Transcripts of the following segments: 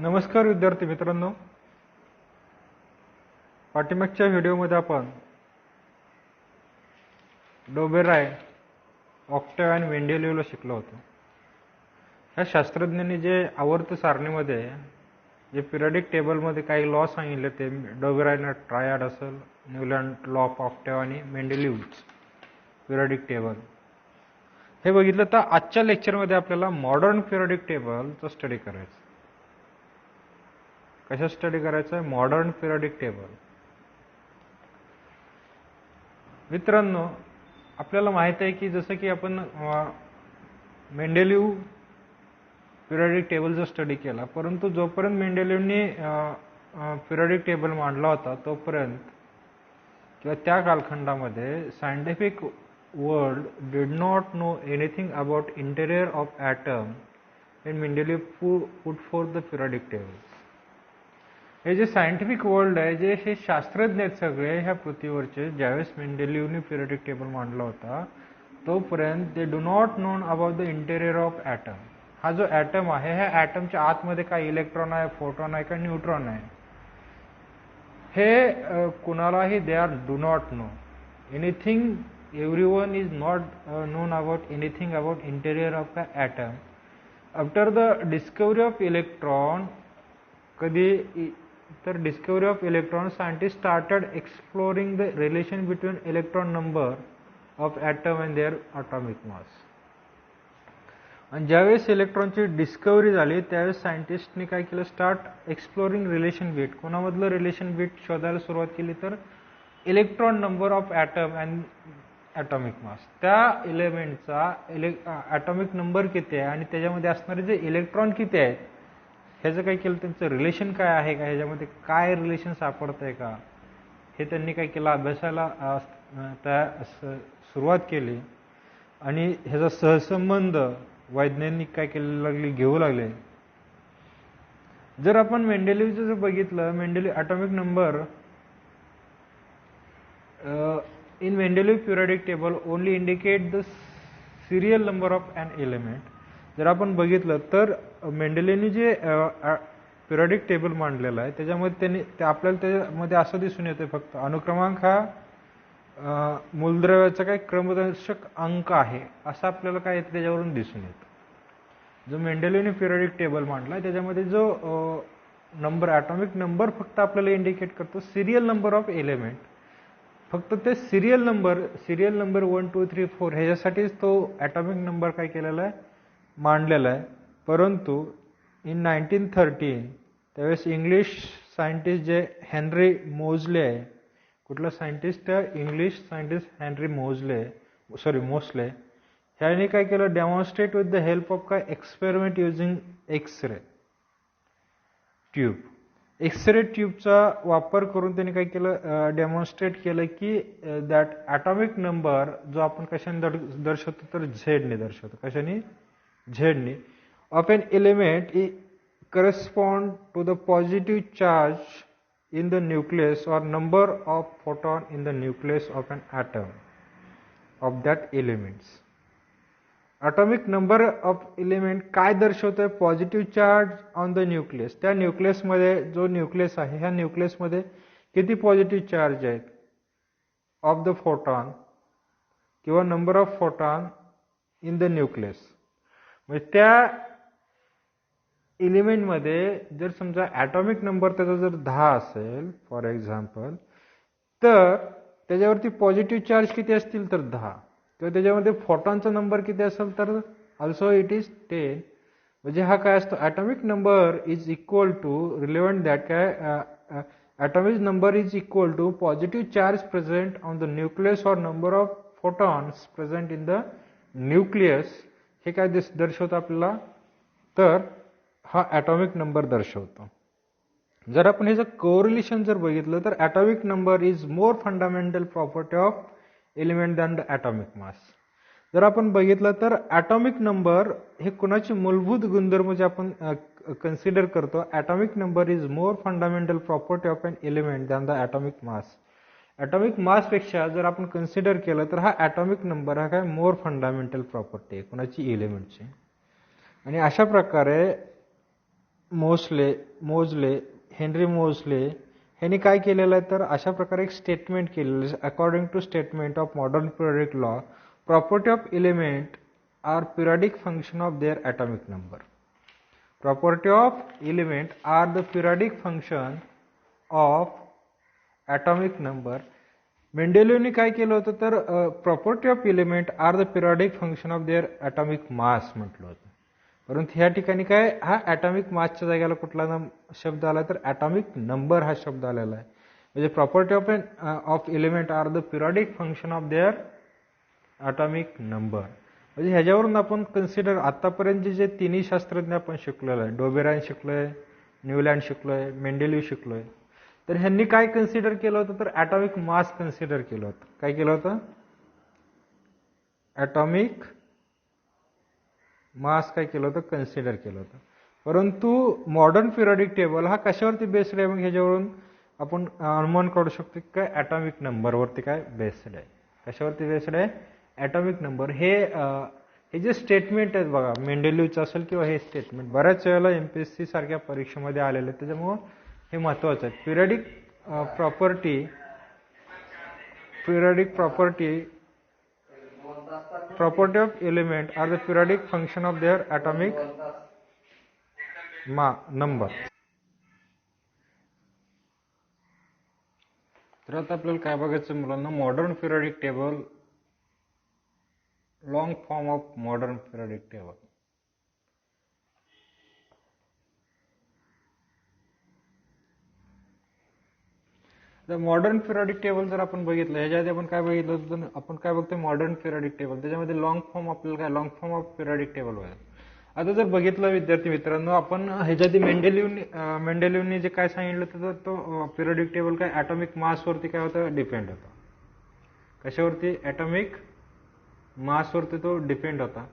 नमस्कार विद्यार्थी मित्रांनो, पाठीमागच्या व्हिडिओमध्ये आपण डोबेराय, ऑक्टेव आणि मेंडेलिव्हला शिकलो होतो. ह्या शास्त्रज्ञांनी जे आवर्त सारणीमध्ये जे पिरियडिक टेबलमध्ये काही लॉ सांगितले ते डोबेरायनं ट्रायड असेल, न्यूलँड लॉ ऑफ ऑक्टेव आणि मेंडेलिव्ह पिरियडिक टेबल हे बघितलं. तर आजच्या लेक्चरमध्ये आपल्याला मॉडर्न पिरियडिक टेबलचा स्टडी करायचं. कशा स्टडी करायचं आहे? Modern periodic table. मित्रांनो, आपल्याला माहित आहे की जसं की आपण मेंडेलिव्ह पिरियडिक टेबलचा स्टडी केला, परंतु जोपर्यंत मेंडेलिव्हनी पिरियडिक टेबल मांडला होता तोपर्यंत किंवा त्या कालखंडामध्ये scientific world did not know anything about interior of atom and Mendeleev put for the periodic table. हे जे सायंटिफिक वर्ल्ड आहे, जे हे शास्त्रज्ञ आहेत सगळे ह्या पृथ्वीवरचे, ज्यावेळेस मेंडेलिव्हनी पिरियडिक टेबल मांडला होता तोपर्यंत they do not known about the interior of atom. हा जो ॲटम आहे, ह्या ॲटमच्या आतमध्ये काय इलेक्ट्रॉन आहे, फोटॉन आहे का न्यूट्रॉन आहे, हे कुणालाही they are do not know anything. Everyone is not known about anything about interior of a atom after the discovery of electron. कधी तर discovery of electron, scientist started exploring the relation between electron number of atom and their atomic mass. आणि ज्यावेळेस इलेक्ट्रॉनची discovery झाली त्यावेळेस सायंटिस्टने काय केलं? Start exploring relation bit. कोणामधलं रिलेशन बिट शोधायला सुरुवात केली? तर electron number of atom and atomic mass. त्या एलिमेंटचा ॲटॉमिक नंबर किती आहे आणि त्याच्यामध्ये असणारे जे इलेक्ट्रॉन किती आहेत ह्याचं काय केलं? त्यांचं रिलेशन काय आहे का, ह्याच्यामध्ये काय रिलेशन सापडत आहे का, हे त्यांनी काय केलं? अभ्यासाला सुरुवात केली. आणि ह्याचा सहसंबंध वैज्ञानिक काय केले लागले? घेऊ लागले. जर आपण मेंडेलिव्हचं जर बघितलं, Mendeleev atomic number in Mendeleev periodic table only indicate the serial number of an element. जर आपण बघितलं तर मेंडेलिव्हनी जे पिरियडिक टेबल मांडलेलं आहे त्याच्यामध्ये आपल्याला त्याच्यामध्ये असं दिसून येतं फक्त अनुक्रमांक हा मूलद्रव्याचा काही क्रमदर्शक अंक आहे असं आपल्याला काय येतं त्याच्यावरून दिसून येतं. जो मेंडेलिव्हनी पिरियडिक टेबल मांडला त्याच्यामध्ये जो नंबर ॲटॉमिक नंबर फक्त आपल्याला इंडिकेट करतो सिरियल नंबर ऑफ एलिमेंट. फक्त ते सिरियल नंबर 1 2 3 4 ह्याच्यासाठीच तो ॲटॉमिक नंबर काय केलेला आहे? मांडलेला आहे. परंतु इन 1913 त्यावेळेस इंग्लिश सायंटिस्ट जे हेनरी मोझले आहे, कुठला scientist? English scientist Henry Moseley ह्याने काय केलं? Demonstrate with the help of काय experiment using x-ray tube. X-ray ट्यूबचा वापर करून त्यांनी काय केलं? डेमॉन्स्ट्रेट केलं की दॅट ॲटॉमिक नंबर जो आपण कशाने दर्शवतो? तर झेडने दर्शवतो. कशाने? झेडने. Of an element correspond to the positive charge in the nucleus or number of photon in the nucleus of an atom of that elements. atomic number of element काय दर्शवतोय? Positive charge on the nucleus. त्या न्यूक्लियसमध्ये जो nucleus आहे ह्या न्यूक्लियसमध्ये किती positive charge आहेत ऑफ द फोटॉन किंवा number of photon in the nucleus. म्हणजे त्या एलिमेंटमध्ये जर समजा ॲटॉमिक नंबर त्याचा जर 10 असेल फॉर एक्झाम्पल, तर त्याच्यावरती पॉझिटिव्ह चार्ज किती असतील? तर 10. किंवा त्याच्यामध्ये फोटॉनचा नंबर किती असेल? तर ऑल्सो इट इज 10. म्हणजे हा काय असतो? Atomic number is equal to relevant that काय atomic number is equal to positive charge present on the nucleus और number of photons present in the nucleus. हे काय दर्शवतं आपल्याला? तर हा ॲटॉमिक नंबर दर्शवतो. जर आपण ह्याचं कोरिलेशन जर बघितलं तर atomic number is more fundamental property of element than the atomic मास. जर आपण बघितलं तर ॲटॉमिक नंबर हे कुणाचे मूलभूत गुणधर्म जे आपण कन्सिडर करतो, atomic number is more fundamental property of an element than the atomic mass. Atomic मासपेक्षा जर आपण कन्सिडर केलं तर हा ॲटॉमिक नंबर हा काय मोर फंडामेंटल प्रॉपर्टी आहे कुणाची? एलिमेंटची. आणि अशा प्रकारे मोजले हेनरी मोजले ह्यांनी काय केलेलं आहे तर अशा प्रकारे एक स्टेटमेंट केलेलं आहे. According to statement of modern periodic law, property of element are periodic function of their atomic number. Property of element are the periodic function of atomic number. मेंडेलिव्हनी काय केलं होतं तर property of element are the periodic function of their atomic mass म्हटलं होतं. परंतु ह्या ठिकाणी काय हा ॲटॉमिक मासच्या जागेला कुठला शब्द आला तर ॲटॉमिक नंबर हा शब्द आलेला आहे. म्हणजे property of element are the periodic function of their atomic number. म्हणजे ह्याच्यावरून आपण कन्सिडर आतापर्यंत जे तिन्ही शास्त्रज्ञ आपण शिकलेलो आहे, डोबेरान शिकलोय, न्यूलँड शिकलोय, मेंडेलिव्ह शिकलोय, तर ह्यांनी काय कन्सिडर केलं होतं तर ॲटॉमिक मास कन्सिडर केलं होतं. काय केलं होतं? ॲटॉमिक मास काय केलं होतं? कन्सिडर केलं होतं. परंतु मॉडर्न पिरियडिक टेबल हा कशावरती बेस्ड आहे? मग ह्याच्यावरून आपण अनुमान काढू शकतो की काय ॲटॉमिक नंबरवरती काय बेस्ड आहे. कशावरती बेस्ड आहे? Atomic number. हे जे स्टेटमेंट आहेत बघा, मेंडेलिव्हचं असेल किंवा हे स्टेटमेंट बऱ्याच वेळेला MPSC सारख्या परीक्षेमध्ये आलेले आहेत, त्याच्यामुळं हे महत्त्वाचं आहे. Periodic property of element are the periodic function of their atomic number. तर आता आपल्याला काय बघायचं मुलांना, modern periodic table, long form of modern periodic table. Modern periodic table जर आपण बघितलं, ह्याच्या आधी आपण काय बघितलं होतं, आपण काय बघतोय मॉडर्न पिरियडिक टेबल, त्याच्यामध्ये लॉंग फॉर्म आपल्याला काय long form of periodic table होईल. आता जर बघितलं विद्यार्थी मित्रांनो, आपण ह्याच्या आधी मेंडेलिव्हनी जे काय सांगितलं होतं, तो पिरियडिक टेबल काय ॲटॉमिक मासवरती काय होतं? डिपेंड होता. कशावरती? ॲटॉमिक मासवरती तो डिपेंड होता.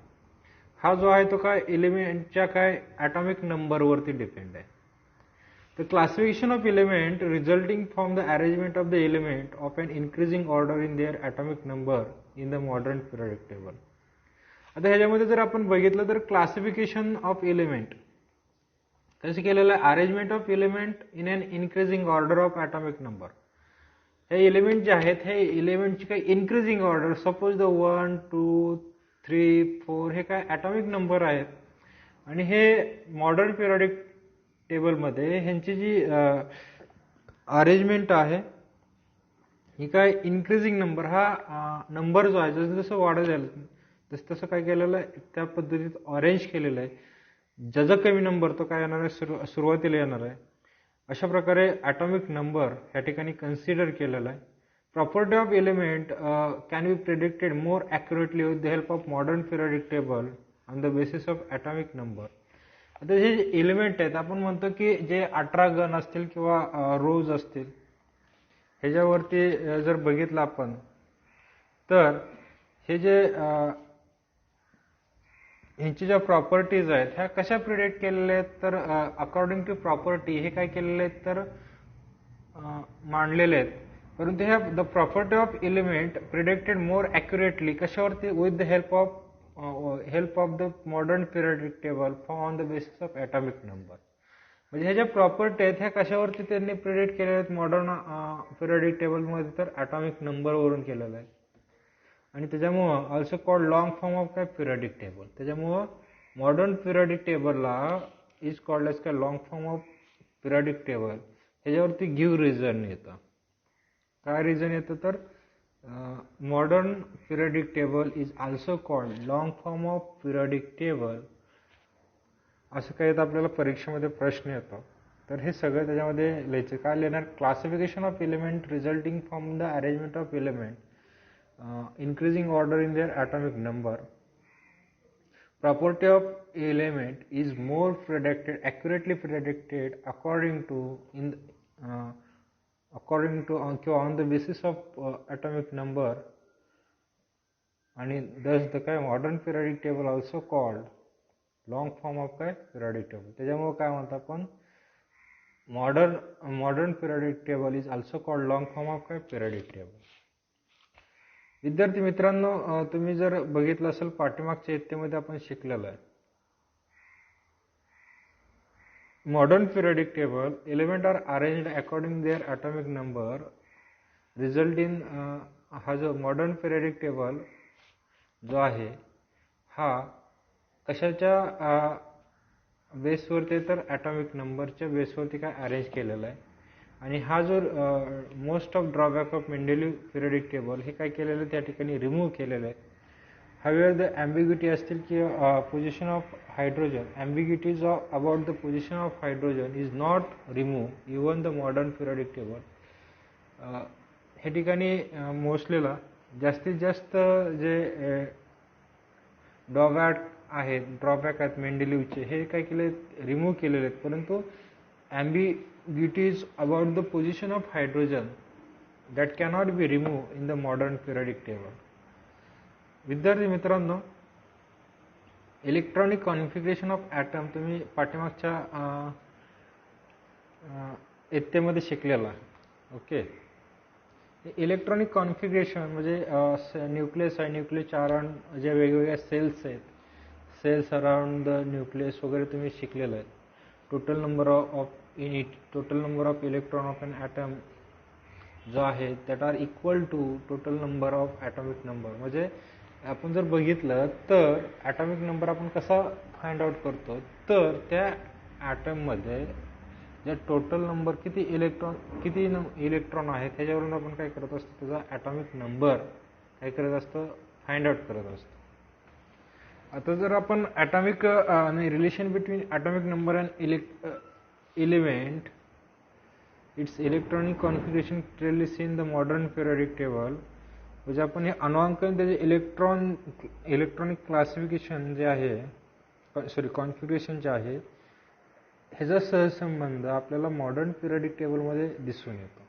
हा जो आहे तो काय एलिमेंटच्या काय ॲटॉमिक नंबरवरती डिपेंड आहे. The classification of element resulting from the arrangement of the element of an increasing order in their atomic number in the modern periodic table. आता ह्याच्यामध्ये जर आपण बघितलं तर क्लासिफिकेशन ऑफ एलिमेंट कसं केलेलं आहे? Arrangement of element in an increasing order of atomic number. हे एलिमेंट जे आहेत हे एलिमेंटची काही इन्क्रीजिंग ऑर्डर, सपोज द 1 2 3 4 हे काय ॲटॉमिक नंबर आहेत, आणि हे मॉडर्न पिरियडिक टेबलमध्ये ह्यांची जी अरेंजमेंट आहे ही काय इन्क्रीजिंग नंबर, हा नंबर जो आहे जसं जसं वाढत जाईल तसं तसं काय केलेलं आहे, त्या पद्धतीत अरेंज केलेलं आहे. ज्याचा कमी नंबर तो काय येणार आहे? सुरुवातीला येणार आहे. अशा प्रकारे ॲटॉमिक नंबर या ठिकाणी कन्सिडर केलेला आहे. Property of element can be predicted more accurately with the help of modern periodic table on the basis of atomic number. आता हे एलिमेंट आहेत, आपण म्हणतो की जे 18 गण असतील किंवा रोज असतील, ह्याच्यावरती जर बघितलं आपण तर हे जे ह्यांची ज्या प्रॉपर्टीज आहेत ह्या कशा प्रिडिक्ट केलेल्या आहेत तर अकॉर्डिंग टू प्रॉपर्टी हे काय केलेले आहेत तर मांडलेले आहेत. परंतु ह्या the property of element predicted more accurately कशावरती? With the help of the modern periodic table on the basis of atomic number. म्हणजे ह्या ज्या प्रॉपर्टी आहेत ह्या कशावरती त्यांनी प्रिडिक्ट केलेल्या आहेत मॉडर्न पिरियडिक टेबलमध्ये तर ॲटॉमिक नंबरवरून केलेलं आहे. आणि त्याच्यामुळं also called long form of काय पिरियडिक टेबल. त्याच्यामुळं मॉडर्न पिरियडिक टेबलला इज कॉल्ड एज काय long form of periodic table. ह्याच्यावरती गिव्ह रिझन येतं. काय रिझन येतं तर modern periodic table is also called long form of periodic table. असं काही येतं आपल्याला परीक्षेमध्ये प्रश्न येतो. तर हे सगळं त्याच्यामध्ये लिहायचं. काय लिहिणार? Classification of element resulting from the arrangement of element increasing order in their atomic number. Property of element is more accurately predicted according to on the basis of atomic number, and thus the काय modern periodic table also called long form of काय periodic table. त्याच्यामुळे काय म्हणतो आपण modern periodic table is also called long form of काय periodic table. विद्यार्थी मित्रांनो, तुम्ही जर बघितलं असेल पाठीमागच्या इयत्तेमध्ये आपण शिकलेलं आहे modern periodic table, elements are arranged according to their atomic number, result in हा जो मॉडर्न पिरियडिक टेबल जो आहे हा कशाच्या बेसवरती तर ॲटॉमिक नंबरच्या बेसवरती काय अरेंज केलेला आहे. आणि हा जो most of drawback of Mendeleev periodic table हे काय केलेलं आहे त्या ठिकाणी रिमूव्ह केलेलं आहे. However, the ambiguity असतील की position of hydrogen, ambiguities about the position of hydrogen is not removed even the modern periodic table. हे ठिकाणी मोस्टलीला जास्तीत जास्त जे ड्रॉबॅक आहेत मेंडेलिव्हचे हे काय केले रिमूव्ह केलेले आहेत, परंतु ambiguities about the position of hydrogen that cannot be removed in the modern periodic table. विद्यार्थी मित्रांनो, इलेक्ट्रॉनिक कॉन्फिगरेशन ऑफ ॲटम तुम्ही पाठीमागच्या इयत्तेमध्ये शिकलेला. ओके, इलेक्ट्रॉनिक कॉन्फिगरेशन म्हणजे न्यूक्लियस आहे, न्यूक्लियसच्या अराउंड ज्या वेगवेगळ्या सेल्स आहेत, सेल्स अराउंड द न्यूक्लियस वगैरे तुम्ही शिकलेलं आहे. Total number of electron of an atom जो आहे that are equal to total number of atomic number. म्हणजे आपण जर बघितलं तर ॲटॉमिक नंबर आपण कसा फाइंड आउट करतो, तर त्या ॲटममध्ये जे टोटल नंबर किती इलेक्ट्रॉन आहेत त्याच्यावरून आपण काय करत असतो, त्याचा ॲटॉमिक नंबर काय करत असतो फाइंड आउट करत असतो. आता जर आपण atomic relation between atomic number and element it's electronic configuration clearly seen the modern periodic table. म्हणजे आपण हे अनांकन त्याचे इलेक्ट्रॉनिक क्लासिफिकेशन जे आहे कॉन्फिगरेशन जे आहे ह्याचा सहसंबंध आपल्याला मॉडर्न पिरियडिक टेबलमध्ये दिसून येतो.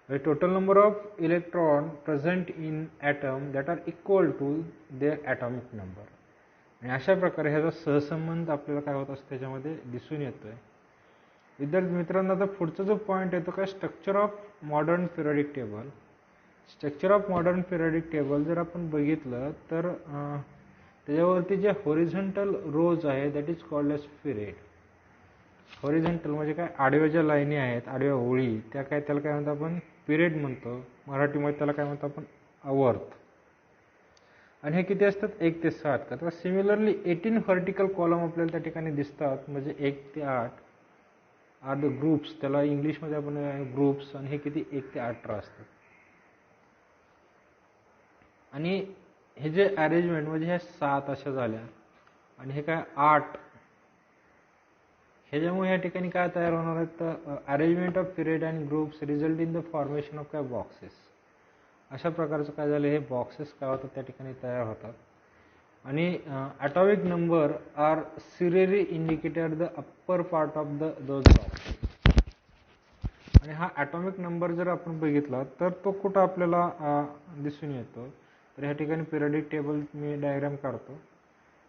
म्हणजे total number of electron present in atom that are equal to their atomic number. आणि अशा प्रकारे ह्याचा सहसंबंध आपल्याला काय होत असतो त्याच्यामध्ये दिसून येतोय. विद्यार्थी मित्रांनो, आता पुढचा जो पॉईंट येतो काय structure of modern periodic table. Structure of modern periodic table जर आपण बघितलं तर त्याच्यावरती जे हॉरिझॉन्टल रोज आहे that is called as period. Horizontal म्हणजे काय आडव्या ज्या लाईनी आहेत, आडव्या ओळी, त्याला काय म्हणतो आपण पिरियड म्हणतो. मराठीमध्ये त्याला काय म्हणतो आपण आवर्त. आणि हे किती असतात 1 ते 7 का. तर सिमिलरली 18 व्हर्टिकल कॉलम आपल्याला त्या ठिकाणी दिसतात. म्हणजे 1 ते 8 आर द ग्रुप्स, त्याला इंग्लिशमध्ये आपण ग्रुप्स. आणि हे किती 1 ते 18 असतात. आणि हे जे अरेंजमेंट म्हणजे ह्या 7 अशा झाल्या आणि हे काय 8, ह्याच्यामुळे या ठिकाणी काय तयार होणार आहेत तर arrangement off period and groups result in the formation of काय बॉक्सेस. अशा प्रकारचं काय झालं, हे बॉक्सेस काय होतात त्या ठिकाणी तयार होतात. आणि atomic number are serially indicated the upper part of those box. आणि हा ॲटॉमिक नंबर जर आपण बघितला तर तो कुठं आपल्याला दिसून येतो, तर ह्या ठिकाणी पिरियडिक टेबल मी डायग्राम काढतो.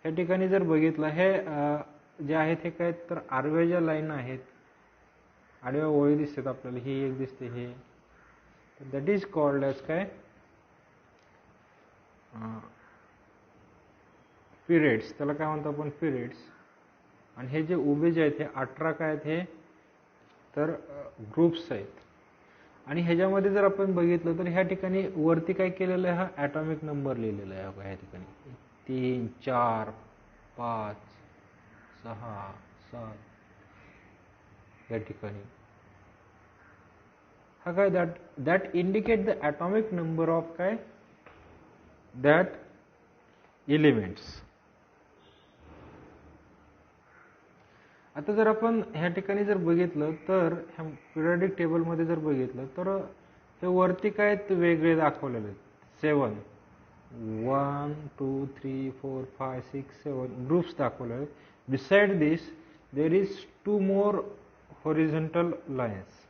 ह्या ठिकाणी जर बघितलं हे जे आहेत हे काय तर आडव्या ज्या लाईन आहेत, आडव्या ओळी दिसतात आपल्याला, ही एक दिसते हे, दॅट इज कॉल्ड एज काय पिरियड्स. त्याला काय म्हणतो आपण पिरियड्स. आणि हे जे उभे जे आहेत हे 18 काय आहेत हे तर ग्रुप्स आहेत. आणि ह्याच्यामध्ये जर आपण बघितलं तर ह्या ठिकाणी वरती काय केलेलं आहे, हा ॲटॉमिक नंबर लिहिलेला आहे ह्या ठिकाणी 3, 4, 5, 6, 7 या ठिकाणी. हा काय that indicate the atomic number of काय दॅट एलिमेंट्स. आता जर आपण ह्या ठिकाणी जर बघितलं तर ह्या पिरियडिक टेबलमध्ये जर बघितलं तर हे वरती काय वेगळे दाखवलेले आहेत 7, 1, 2, 3, 4, 5, 6, 7 ग्रुप्स दाखवले आहेत. Beside this there is 2 more horizontal lines.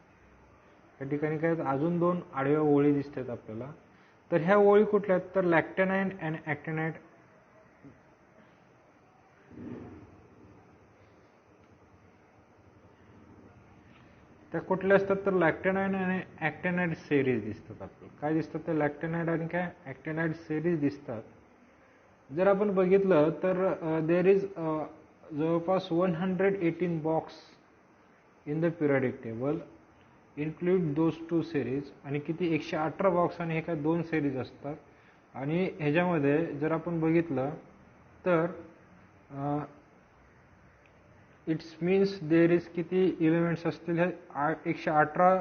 या ठिकाणी काय अजून 2 आडव्या ओळी दिसतात आपल्याला. तर ह्या ओळी कुठल्या आहेत तर लॅक्टेनाइड अँड ॲक्टिनाइड. त्या कुठल्या असतात तर लॅक्टेनाइड आणि ॲक्टिनाइड सिरीज दिसतात आपल्याला. काय दिसतात ते लॅक्टेनाइड आणि काय ॲक्टिनाइड सिरीज दिसतात. जर आपण बघितलं तर देर इज जवळपास 118 box in the periodic table include those two series, आणि किती 118 बॉक्स आणि हे काय 2 सिरीज असतात. आणि ह्याच्यामध्ये जर आपण बघितलं तर इट्स मीन्स देर इज किती एलिमेंट्स असतील, हे 118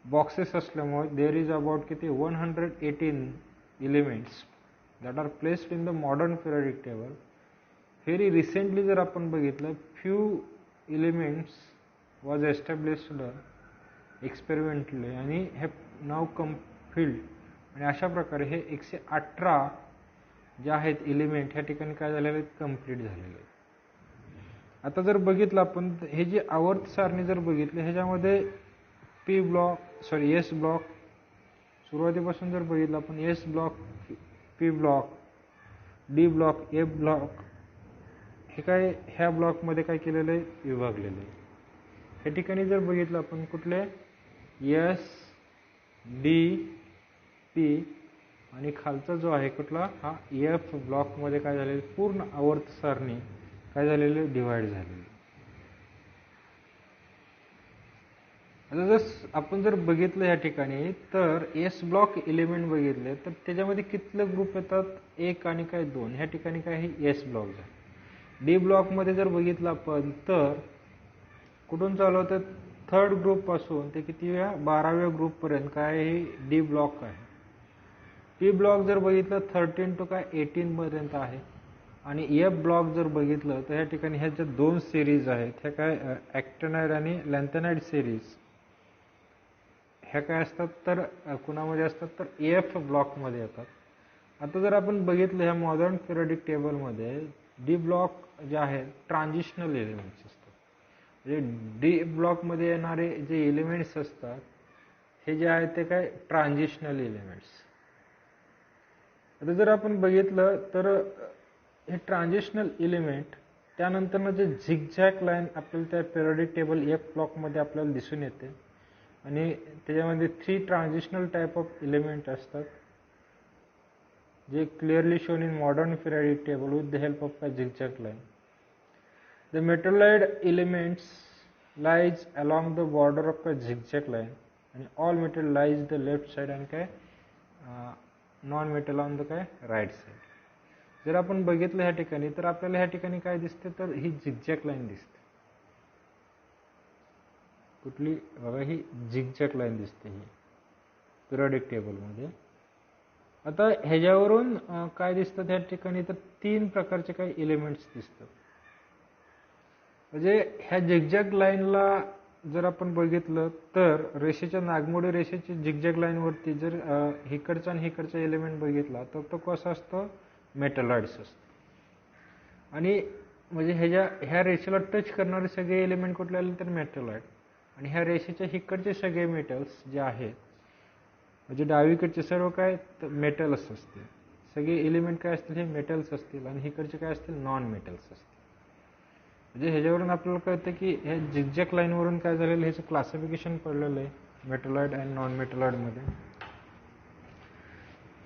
बॉक्सेस असल्यामुळे देर इज अबाउट किती 118 elements that are placed in the modern periodic table. Very recently जर आपण बघितलं, few elements was established experimentally आणि हे नाव कम्फिल्ड, आणि अशा प्रकारे हे 118 जे आहेत एलिमेंट ह्या ठिकाणी काय झालेले आहेत, कंप्लीट झालेले आहेत. आता जर बघितलं आपण हे जे आवर्त सारणी जर बघितली, ह्याच्यामध्ये एस ब्लॉक सुरुवातीपासून जर बघितलं आपण, S block, P block, D block, F block, हे काय ह्या ब्लॉकमध्ये काय केलेलं आहे, विभागलेलं आहे. या ठिकाणी जर बघितलं आपण कुठले एस, डी, पी आणि खालचा जो आहे कुठला हा एफ ब्लॉकमध्ये काय झालेलं, पूर्ण आवर्त सारणी काय झालेली, डिवाइड झालेली. आता जर आपण जर बघितलं या ठिकाणी तर एस ब्लॉक एलिमेंट बघितले तर त्याच्यामध्ये कितले ग्रुप येतात, 1 आणि काय 2. ह्या ठिकाणी काय हे एस ब्लॉक झाले. डी ब्लॉकमध्ये जर बघितलं आपण तर कुठून चालू होतं, 3rd ग्रुप पासून ते कितीव्या 12व्या ग्रुप पर्यंत काय हे डी ब्लॉक आहे. पी ब्लॉक जर बघितलं 13 to काय 18 पर्यंत आहे. आणि एफ ब्लॉक जर बघितलं तर ह्या ठिकाणी ह्या ज्या 2 सिरीज आहेत ह्या काय ॲक्टिनाइड आणि लॅन्थेनाइड सिरीज ह्या काय असतात तर कुणामध्ये असतात तर एफ ब्लॉकमध्ये येतात. आता जर आपण बघितलं ह्या मॉडर्न पिरियडिक टेबलमध्ये डी ब्लॉक जे आहे ट्रान्झिशनल एलिमेंट्स असतात. म्हणजे डी ब्लॉकमध्ये येणारे जे एलिमेंट्स असतात हे जे आहेत ते काय ट्रान्झिशनल एलिमेंट्स. आता जर आपण बघितलं तर हे ट्रान्झिशनल एलिमेंट त्यानंतर जे झिगझॅग लाईन आपल्याला त्या पिरियडिक टेबल एफ ब्लॉकमध्ये आपल्याला दिसून येते. आणि त्याच्यामध्ये 3 ट्रान्झिशनल टाईप ऑफ एलिमेंट असतात जे clearly shown in modern periodic table with the help of a zigzag line. The metalloid elements lies along the border of a zigzag line and all metal lies the left side and काय non metal on the काय right side. जर आपण बघितलं ह्या ठिकाणी तर आपल्याला ह्या ठिकाणी काय दिसते तर ही झिगझॅग लाईन दिसते. कुठली बघा ही झिगझॅग लाईन दिसते ही पिरियडिक टेबलमध्ये. आता ह्याच्यावरून काय दिसतं त्या ठिकाणी तर 3 प्रकारचे काही एलिमेंट्स दिसतात. म्हणजे ह्या झिगझॅग लाईनला जर आपण बघितलं तर रेषेच्या नागमोडी रेषेच्या झिगझॅग लाईनवरती जर हिकडचा आणि हिकडचा एलिमेंट बघितला तर तो कसा असतो, मेटलॉइड्स असतो. आणि म्हणजे ह्या रेषेला टच करणारे सगळे एलिमेंट कुठले आले तर मेटलॉइड. आणि ह्या रेषेच्या हिकडचे सगळे मेटल्स जे आहेत म्हणजे डावीकडचे सर्व काय तर मेटल्स असतील. सगळे एलिमेंट काय असतील हे मेटल्स असतील आणि हिकडचे काय असतील नॉन मेटल्स असतील. म्हणजे ह्याच्यावरून आपल्याला कळतं की ह्या झिगझॅग लाईनवरून काय झालेलं ह्याचं क्लासिफिकेशन पडलेलं आहे मेटलॉइड आणि नॉन मेटलॉइडमध्ये.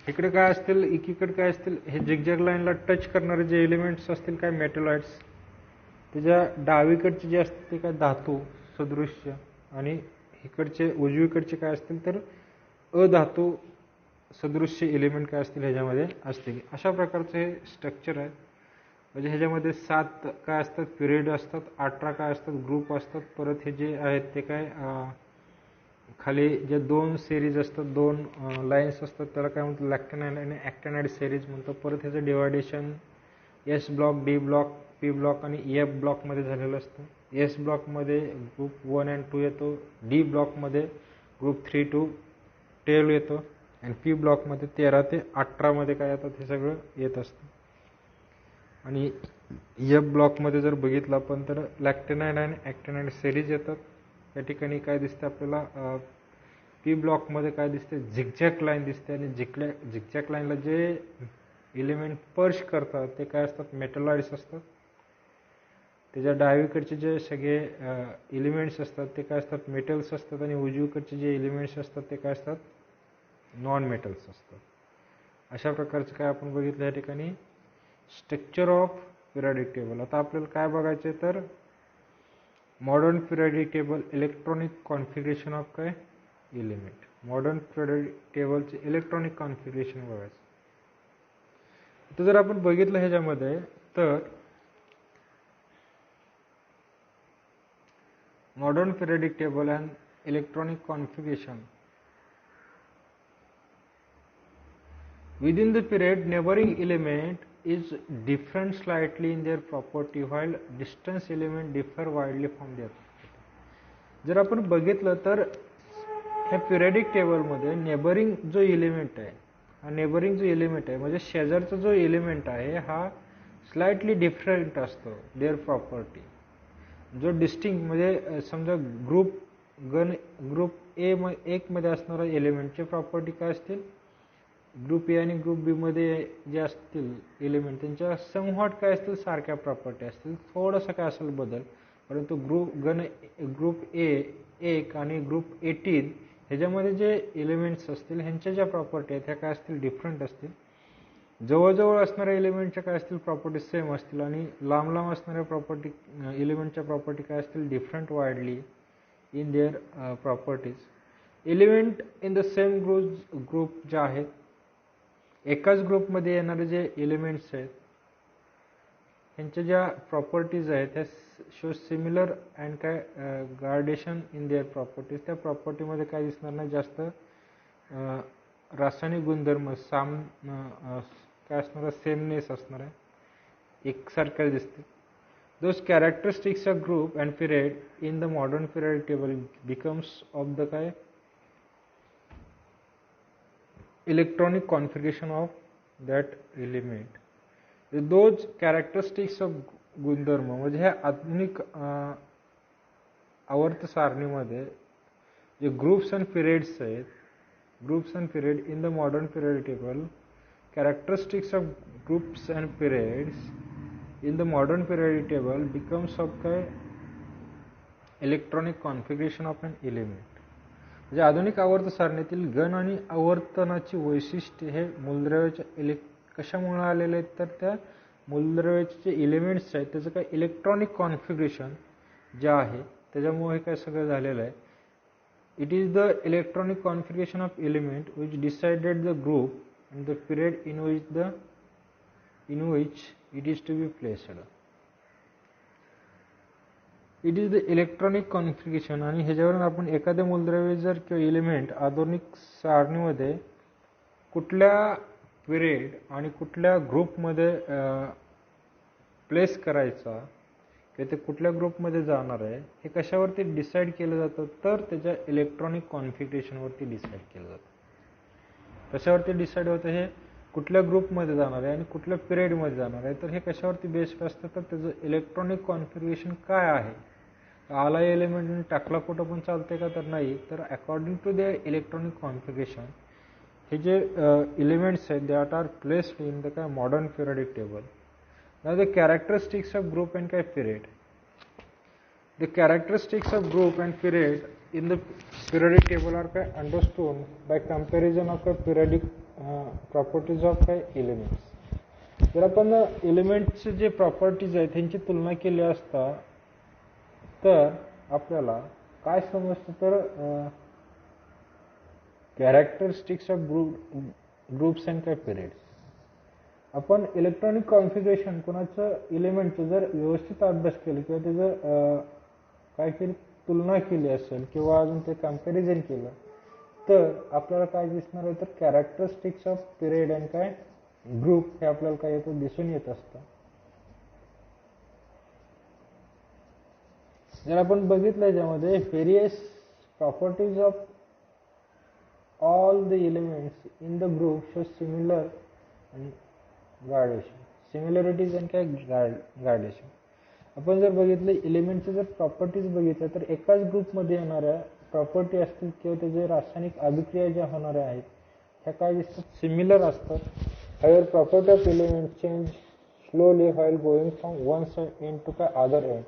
इकडे काय असतील एकीकडे काय असतील हे झिगझॅग लाईनला टच करणारे जे एलिमेंट्स असतील काय मेटलॉइड्स. त्याच्या डावीकडचे जे असतील ते काय धातू सदृश्य आणि इकडचे उजवीकडचे काय असतील तर अधातू सदृश्य एलिमेंट काय असतील ह्याच्यामध्ये असतील. अशा प्रकारचं हे स्ट्रक्चर आहे. म्हणजे ह्याच्यामध्ये 7 काय असतात पिरियड असतात, 18 काय असतात ग्रुप असतात. परत हे जे आहेत ते काय खाली जे 2 सिरीज असतात 2 लाईन्स असतात त्याला काय म्हणतात लॅक्टिनाइड आणि ॲक्टिनाइड सिरीज म्हणतो. परत ह्याचं deviation S block, D block, P block आणि एफ ब्लॉकमध्ये झालेलं असतं. एस ब्लॉकमध्ये ग्रुप 1 and 2 येतो, डी ब्लॉकमध्ये ग्रुप 3 to 12 येतो आणि पी ब्लॉकमध्ये 13 ते 18 मध्ये काय येतात हे सगळं येत असतं. आणि एफ ब्लॉकमध्ये जर बघितलं आपण तर लॅक्टिनाइड आणि ॲक्टिनाइड सिरीज येतात. या ठिकाणी काय दिसतं आपल्याला पी ब्लॉकमध्ये काय दिसते झिगझॅग लाईन दिसते आणि झिगझॅग लाईनला जे एलिमेंट पर्श करतात ते काय असतात मेटलॉइड्स असतात. त्याच्या डावीकडचे जे सगळे एलिमेंट्स असतात ते काय असतात मेटल्स असतात आणि उजवीकडचे जे एलिमेंट्स असतात ते काय असतात नॉन मेटल्स असतात. अशा प्रकारचं काय आपण बघितलं या ठिकाणी स्ट्रक्चर ऑफ पिरियडिक टेबल. आता आपल्याला काय बघायचे तर modern periodic table electronic configuration of काय एलिमेंट. मॉडर्न पिरियडिक टेबलचे इलेक्ट्रॉनिक कॉन्फिगरेशन बघायचं. तर जर आपण बघितलं ह्याच्यामध्ये तर modern periodic table and electronic configuration. Within the period, neighboring element is different slightly in their property while distance element differ widely from their property. जर आपण बघितलं तर ह्या पिरियडिक टेबलमध्ये नेबरिंग जो एलिमेंट आहे हा नेबरिंग जो एलिमेंट आहे म्हणजे शेजारचा जो एलिमेंट आहे हा स्लाइटली डिफरंट असतो देअर प्रॉपर्टी. जो डिस्टिंक्ट म्हणजे समजा ग्रुप एक मध्ये असणारा एलिमेंटचे प्रॉपर्टी काय असतील, ग्रुप ए आणि ग्रुप बी मध्ये जे असतील एलिमेंट त्यांच्या समव्हॉट काय असतील सारख्या प्रॉपर्टी असतील, थोडंसं काय असेल बदल, परंतु ग्रुप ए एक आणि ग्रुप 18 ह्याच्यामध्ये जे एलिमेंट्स असतील ह्यांच्या ज्या प्रॉपर्टी आहेत ह्या काय असतील डिफरंट असतील. जवळजवळ असणाऱ्या एलिमेंटच्या काय असतील प्रॉपर्टी सेम असतील आणि लांब लांब असणाऱ्या प्रॉपर्टी एलिमेंटच्या प्रॉपर्टी काय असतील different widely in their properties. Element in the same group जे आहेत एकाच ग्रुपमध्ये येणारे जे एलिमेंट्स आहेत ह्यांच्या ज्या प्रॉपर्टीज आहेत त्या शो सिमिलर अँड काय गार्डेशन इन देअर प्रॉपर्टीज. त्या प्रॉपर्टीमध्ये काय दिसणार नाही जास्त रासायनिक गुणधर्म काय असणार आहे सेमनेस असणार आहे, एकसारख्या दिसतील. Those characteristics of group and period in the modern periodic table becomes of the काय electronic configuration of that element. Those characteristics of गुणधर्म म्हणजे ह्या आधुनिक आवर्त सारणीमध्ये जे ग्रुप्स अँड पिरियड्स आहेत, groups and period in the modern periodic table, characteristics of groups and periods in the modern periodic table becomes of काय electronic configuration of an element. म्हणजे आधुनिक आवर्त सारणीतील गण आणि आवर्तनाची वैशिष्ट्ये हे मूलद्रव्याच्या कशामुळे आलेले आहेत तर त्या मूलद्रव्याचे जे एलिमेंट्स आहेत त्याचं काय इलेक्ट्रॉनिक कॉन्फिगरेशन जे आहे त्याच्यामुळे हे काय सगळं झालेलं आहे. It is the electronic configuration of element which decided the group and the period in which it is to be placed. It is the electronic configuration आणि ह्याच्यावरून आपण एखादे मूलद्रव्य जर किंवा एलिमेंट आधुनिक सारणीमध्ये कुठल्या पिरियड आणि कुठल्या ग्रुपमध्ये प्लेस करायचा किंवा ते कुठल्या ग्रुपमध्ये जाणार आहे हे कशावरती डिसाईड केलं जातं तर त्याच्या इलेक्ट्रॉनिक कॉन्फिगरेशनवरती डिसाईड केलं जातं. कशावरती डिसाईड होतं हे कुठल्या ग्रुपमध्ये जाणार आहे आणि कुठल्या पिरियडमध्ये जाणार आहे तर हे कशावरती बेस्ड असतं तर त्याचं इलेक्ट्रॉनिक कॉन्फिगरेशन काय आहे. आला एलिमेंट टाकला कुठं पण चालतंय का तर नाही, तर according to the electronic configuration हे जे एलिमेंट्स आहेत that are placed in the काय modern periodic table. Now the characteristics of group and काय period. The characteristics of group and period in the periodic table are understood by comparison of the periodic properties of the elements. जर आपण एलिमेंटचे जे properties आहेत त्यांची तुलना केली असता तर आपल्याला काय समजतं तर कॅरेक्टरिस्टिक्स ऑफ ग्रुप्स अँड काय पिरियड्स. आपण इलेक्ट्रॉनिक कॉन्फिगरेशन कोणाचं एलिमेंटचं जर व्यवस्थित अभ्यास केलं किंवा त्याचं काय केलं तुलना केली असेल किंवा अजून ते कम्पॅरिझन केलं तर आपल्याला काय दिसणार आहे तर कॅरेक्टरिस्टिक्स ऑफ पिरियड अँड काय ग्रुप हे आपल्याला काय येतं दिसून येत असतं. जर आपण बघितलं याच्यामध्ये various properties of all the elements in the group show similar and gradation, similarities and काय गार्डेशन. आपण जर बघितलं एलिमेंटचे जर प्रॉपर्टीज बघितल्या तर एकाच ग्रुपमध्ये येणाऱ्या प्रॉपर्टी असतील किंवा त्याचे रासायनिक अभिक्रिया ज्या होणाऱ्या आहेत ह्या काय दिसतात सिमिलर असतात. Higher property of element change slowly while going from one end to काय अदर एंड.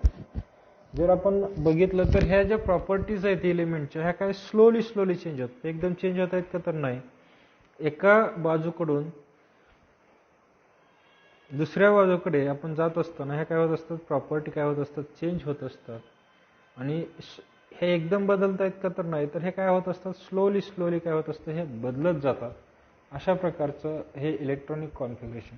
जर आपण बघितलं तर ह्या ज्या प्रॉपर्टीज आहेत एलिमेंटच्या ह्या काय स्लोली चेंज होतात. एकदम चेंज होत आहेत का तर नाही. एका बाजूकडून दुसऱ्या बाजूकडे आपण जात असताना ह्या काय होत असतात, प्रॉपर्टी काय होत असतात, चेंज होत असतात. आणि हे एकदम बदलता आहेत का तर नाही, तर हे काय होत असतात, स्लोली स्लोली काय होत असतं, हे बदलत जातात. अशा प्रकारचं हे इलेक्ट्रॉनिक कॉन्फिगरेशन.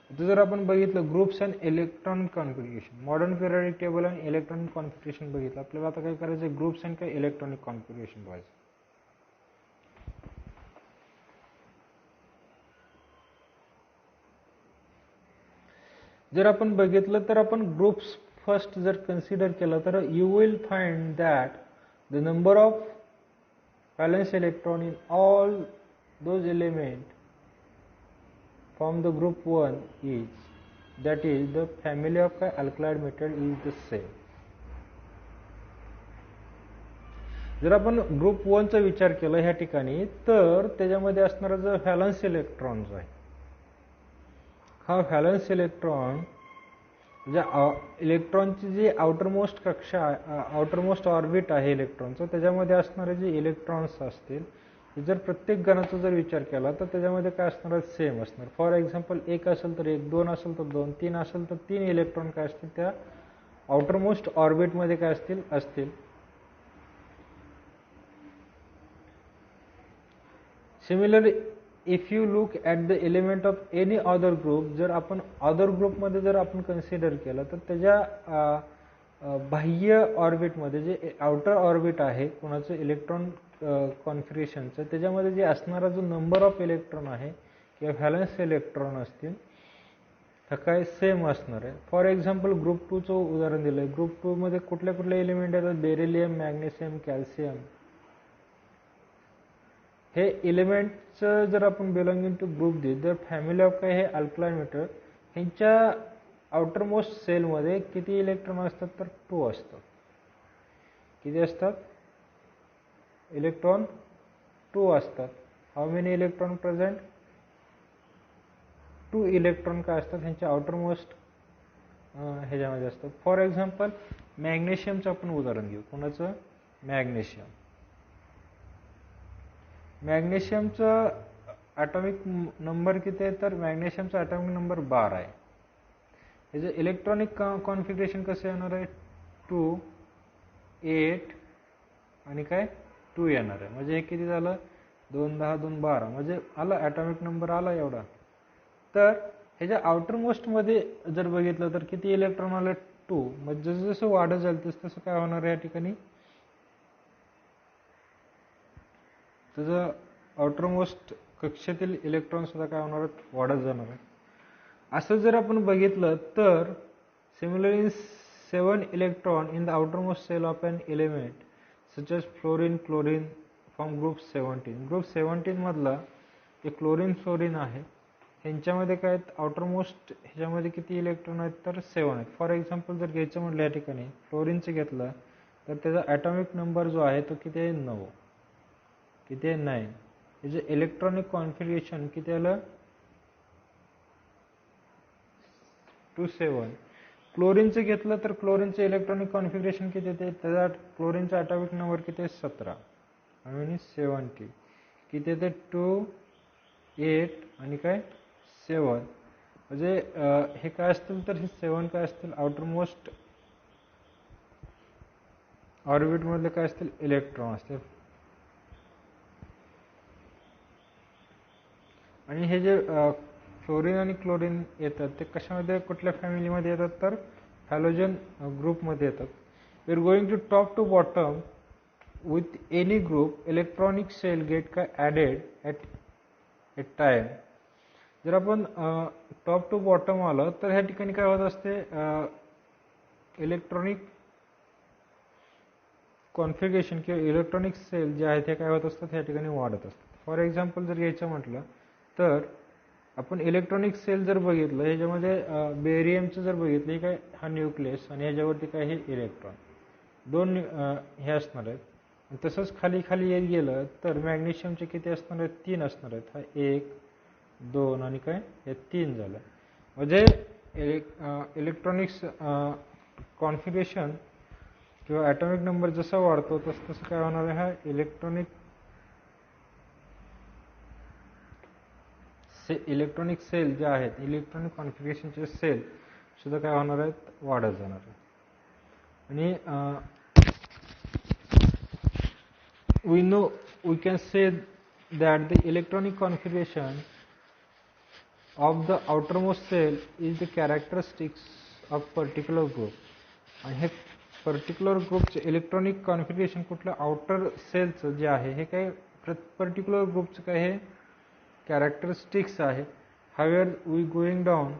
आता जर आपण बघितलं groups and electronic configuration, modern periodic table and electronic configuration बघितलं. आपल्याला आता काय करायचं, ग्रुप्स अँड काय इलेक्ट्रॉनिक कॉन्फिगरेशन बघायचं. जर आपण बघितलं तर आपण ग्रुप्स फर्स्ट जर कन्सिडर केलं तर you will find that the number of valence electron in all those element from the group 1 is that is the family of काय alkaline metal is the same. जर आपण ग्रुप 1 चा विचार केला ह्या ठिकाणी तर त्याच्यामध्ये असणारा जो व्हॅलन्स इलेक्ट्रॉन जो आहे, हा व्हॅलन्स इलेक्ट्रॉन म्हणजे इलेक्ट्रॉनची जी आउटरमोस्ट कक्षा, आउटरमोस्ट ऑर्बिट आहे इलेक्ट्रॉनचं, त्याच्यामध्ये असणारे जे इलेक्ट्रॉन्स असतील जर प्रत्येक गणाचा जर विचार केला तर त्याच्यामध्ये काय असणार, सेम असणार. फॉर एक्झाम्पल 1 असेल तर 1, 2 असेल तर 2, 3 असेल तर 3 इलेक्ट्रॉन काय असतील त्या आउटरमोस्ट ऑर्बिटमध्ये काय असतील. Similarly if you look at the element of any other group, जर आपण अदर ग्रुपमध्ये जर आपण कन्सिडर केलं तर त्याच्या बाह्य ऑर्बिटमध्ये जे आउटर ऑर्बिट आहे कोणाचं इलेक्ट्रॉन कॉन्फिगरेशनचं, त्याच्यामध्ये जे असणारा जो नंबर ऑफ इलेक्ट्रॉन आहे किंवा व्हॅलन्स इलेक्ट्रॉन असतील हा काय सेम असणार आहे. फॉर एक्झाम्पल ग्रुप 2चं उदाहरण दिलं आहे. ग्रुप 2 मध्ये कुठल्या कुठल्या एलिमेंट येतात, बेरिलियम, मॅग्नेशियम, कॅल्शियम. हे एलिमेंटचं जर आपण बिलॉंगिंग टू ग्रुप दिली तर फॅमिली ऑफ काय हे अल्कलाइन मेटल, ह्यांच्या आउटरमोस्ट सेलमध्ये किती इलेक्ट्रॉन असतात तर 2 असतात. किती असतात, इलेक्ट्रॉन 2 असतात. How many electron present, 2 electron काय असतात ह्यांच्या आउटरमोस्ट ह्याच्यामध्ये असतात. फॉर एक्झाम्पल मॅग्नेशियमचं आपण उदाहरण घेऊ. कोणाचं, मॅग्नेशियम. मॅग्नेशियमचं ॲटॉमिक नंबर किती आहे तर मॅग्नेशियमचा ॲटॉमिक नंबर 12 आहे. याचं इलेक्ट्रॉनिक कॉन्फिगरेशन कसं येणार आहे, 2, 8 आणि काय 2 येणार आहे. म्हणजे हे किती झालं, 2, 10, 2, 12 म्हणजे आला ॲटॉमिक नंबर आला एवढा. तर ह्याच्या आउटरमोस्टमध्ये जर बघितलं तर किती इलेक्ट्रॉन आले, 2. म्हणजे जसं जसं वाढत जाईल तसं तसं काय होणार आहे या ठिकाणी, त्याचं आउटरमोस्ट कक्षेतील इलेक्ट्रॉन सुद्धा काय होणार आहेत, वाढत जाणार आहे. असं जर आपण बघितलं तर similarly 7 electron in the outermost shell of an element such as fluorine, chlorine from group 17. Group 17 मधला जे क्लोरीन, फ्लोरीन आहे ह्यांच्यामध्ये काय आहेत, आउटरमोस्ट ह्याच्यामध्ये किती इलेक्ट्रॉन आहेत तर 7 आहेत. फॉर एक्झाम्पल जर घ्यायचं म्हटलं या ठिकाणी फ्लोरीनचं घेतलं तर त्याचा ॲटॉमिक नंबर जो आहे तो किती आहे, 9. किती आहे, 9. याचे इलेक्ट्रॉनिक कॉन्फिगरेशन किती आलं, 2, 7. क्लोरीनचं घेतलं तर क्लोरीनचं इलेक्ट्रॉनिक कॉन्फिगरेशन किती येते, त्याचा क्लोरीनचा ॲटॉमिक नंबर किती आहे, 17 आणि 70. किती येते, 2, 8 आणि काय 7. म्हणजे हे काय असतील तर हे 7 काय असतील, आउटरमोस्ट ऑर्बिटमधले काय असतील, इलेक्ट्रॉन असतील. आणि हे जे फ्लोरीन आणि क्लोरीन येतात ते कशामध्ये, कुठल्या फॅमिलीमध्ये येतात तर हॅलोजन ग्रुपमध्ये येतात. We are going to top to bottom with any group electronic shell get का ॲडेड ॲट ए टाइम. जर आपण टॉप टू बॉटम आलं तर ह्या ठिकाणी काय होत असते, इलेक्ट्रॉनिक कॉन्फिगरेशन किंवा इलेक्ट्रॉनिक सेल जे आहेत हे काय होत असतात ह्या ठिकाणी वाढत असतात. फॉर एक्झाम्पल जर घ्यायचं म्हटलं तर आपण इलेक्ट्रॉनिक सेल जर बघितलं ह्याच्यामध्ये बेरियमचं जर बघितलं, काय हा न्यूक्लियस आणि ह्याच्यावरती काय हे इलेक्ट्रॉन 2 हे असणार आहेत. तसंच खाली खाली येत गेलं तर मॅग्नेशियमचे किती असणार आहेत, 3 असणार आहेत. हा 1, 2 आणि काय हे 3 झालं. म्हणजे इलेक्ट्रॉनिक्स कॉन्फिगरेशन किंवा ॲटॉमिक नंबर जसा वाढतो तसं तसं काय होणार आहे, हा इलेक्ट्रॉनिक इलेक्ट्रॉनिक सेल जे आहेत, इलेक्ट्रॉनिक कॉन्फिगरेशनचे सेल सुद्धा काय होणार आहेत, वाढत जाणार आहे. आणि we can say that the electronic configuration of the outermost cell is the characteristics of particular group. आणि हे पर्टिक्युलर ग्रुपचे इलेक्ट्रॉनिक कॉन्फिगरेशन कुठलं आउटर सेलचं जे आहे हे काय पर्टिक्युलर ग्रुपचं काय हे कॅरेक्टरिस्टिक्स आहे. However we going down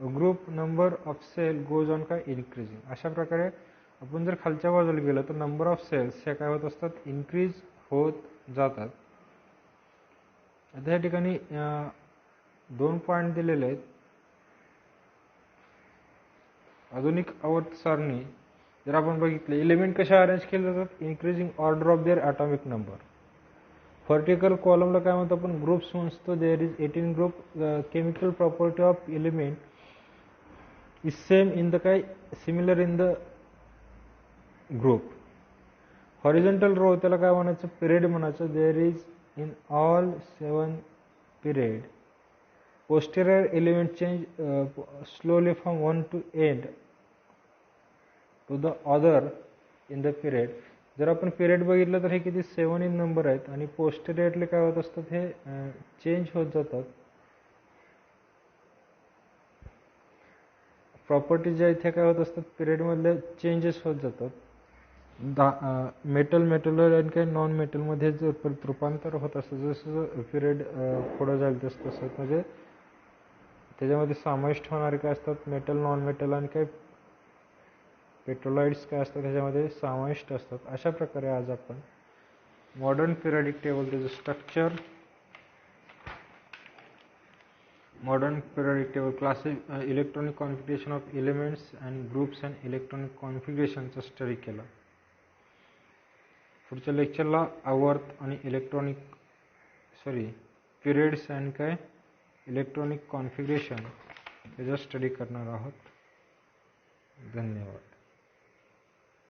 group number of cell goes on काय इन्क्रीजिंग. अशा प्रकारे आपण जर खालच्या बाजूला गेलो तर नंबर ऑफ सेल्स ह्या काय होत असतात, इन्क्रीज होत जातात. आता या ठिकाणी 2 पॉईंट दिलेले आहेत. अजून एक आवर्त सारणी जर आपण बघितले, एलिमेंट कशा अरेंज केले जातात, increasing order of their atomic number. Vertical कॉलमला काय म्हणतो आपण, ग्रुप्स म्हणतो. There is 18 group. Chemical property of element is same in the काय similar in the group. Horizontal row त्याला काय म्हणायचं, पिरियड म्हणायचं. There is in all 7 period. Posterior element change slowly from one to end to the other in the period. जर आपण period बघितलं तर हे किती 7 इन नंबर आहेत आणि पोस्टेरियरले काय होत असतात, हे चेंज होत जातात. प्रॉपर्टीज ज्या आहेत ह्या काय होत असतात, पिरियडमधले चेंजेस होत जातात. मेटल आणि काही नॉन मेटलमध्ये जर रूपांतर होत असतं, जसं पिरियड पुढं जाईल तसं म्हणजे त्याच्यामध्ये समाविष्ट होणारे काय असतात, मेटल, नॉन मेटल आणि काही पेट्रोलाइड्स काय असतात ह्याच्यामध्ये समाविष्ट असतात. अशा प्रकारे आज आपण मॉडर्न पिरियडिक टेबल, त्याचं structure, modern periodic table, classic electronic configuration of elements and groups and electronic कॉन्फिगरेशनचा स्टडी केला. पुढच्या लेक्चरला आवर्त आणि पिरियड्स अँड काय इलेक्ट्रॉनिक कॉन्फिगरेशन याचा स्टडी करणार आहोत. धन्यवाद.